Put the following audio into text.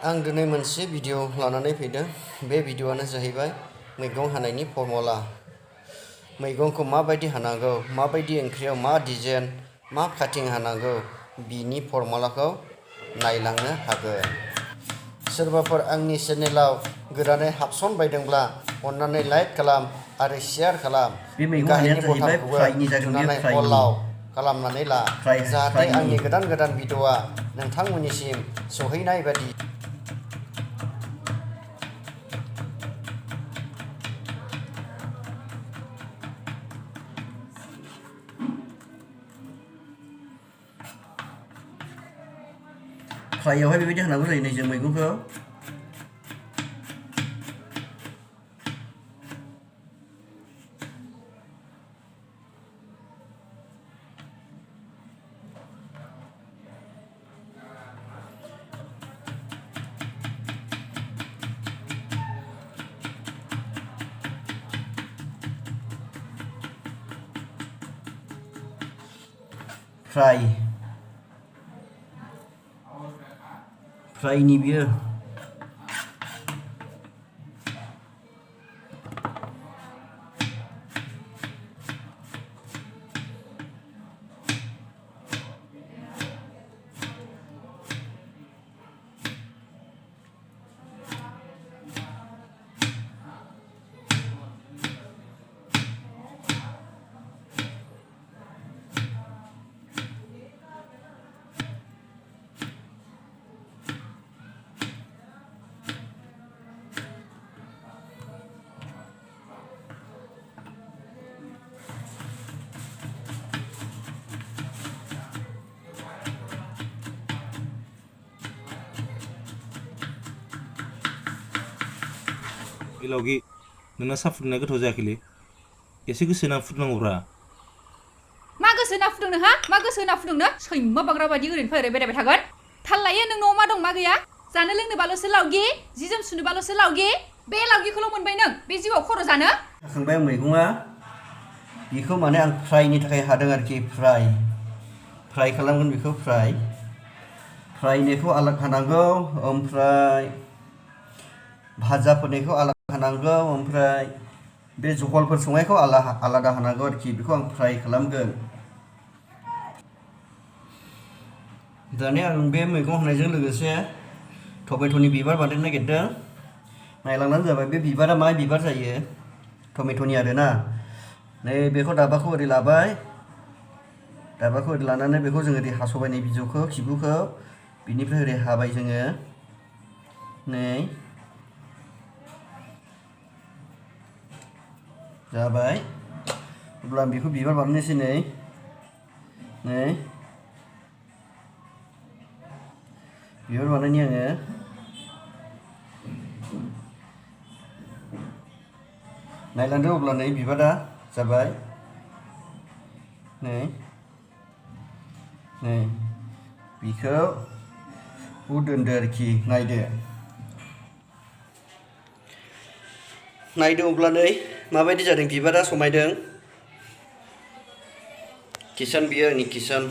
आं दिनै मोनसे भिडिअ लानानै फैदों। बे भिडिअआनो जाहैबाय मैगं हानायनि फर्मुला। मैगंखौ माबायदि हानांगौ, माबायदि ओंख्रियाव मा डिजाइन, मा काटिं हानांगौ, बिनि फर्मुलाखौ नायलांनो हागोन। सोरबाफोर आंनि चेनेलाव गोदानै हाबसनबायदोंब्ला अन्नानै लाइक खालाम आरो शेयार खालाम। गाहायनि बटनखौबो थुनानै अलाव खालामनानै ला, जाहाथे आंनि गोदान भिडिअआ नोंथांमोननिसिम सौहैनाय बायदि। फ्राइआवहाय बेबायदि होनांगौ जायो नै जों मैगंखौ। फ्राइनि बियो Ilaugi nona सा फुदुंनाया गोथाव जायाखैलै एसे गोसो होना फुदुंनांगौब्रा मा गोसो होना फुदुंनो हा मा गोसो होना फुदुंनो सैमा बाग्रा बायदि ओरैनो फैबाय बेरायबाय थागोन थाल लायो नों न'आव मा दं मा गैया जानो लोंनोबाल'सो लावगि जि जोम सुनोबाल'सो लावगि बे लावगिखौल' मोनबाय नों बे जिउआव खर' जानो हाखांबाय मैगङा बेखौ माने आं फ्राइनि थाखाय हादों आरोखि फ्राइ खालामगोन बेखौ फ्राइनिखौ आलादा हानांगौ ओमफ्राय भाजाफोरनिखौ आलादा हानांगौ ओमफ्राय बे जहलफोर संनायखौ आलादा हानांगौ आरोखि बेखौ आं फ्राइ खालामगोन। दानिया आं बे मैगं होनायजों लोगोसे टमेट'नि बिबार बानायनो नागिरदों। नायलांनानै जाबाय बे बिबारा मा बिबार जायो टमेट'नि आरोना। नै बेखौ दाबाखौ ओरै लाबाय, दाबाखौ ओरै लानानै बेखौ जों ओरै हास'बाय नै बिजौखौ खिबुखौ बिनिफ्राय ओरै हाबाय जोङो नै जाबाय। अब्ला आं बेखौ बिबार बानायनोसै नै बिबार बानायनि आङो नायलांदो अब्ला नै बिबारा जाबाय नै बिखौ दोनदो आरोखि नायदो अब्ला नै माबायदि जादों बिबारा समायदों। किसान बियो आंनि किसान।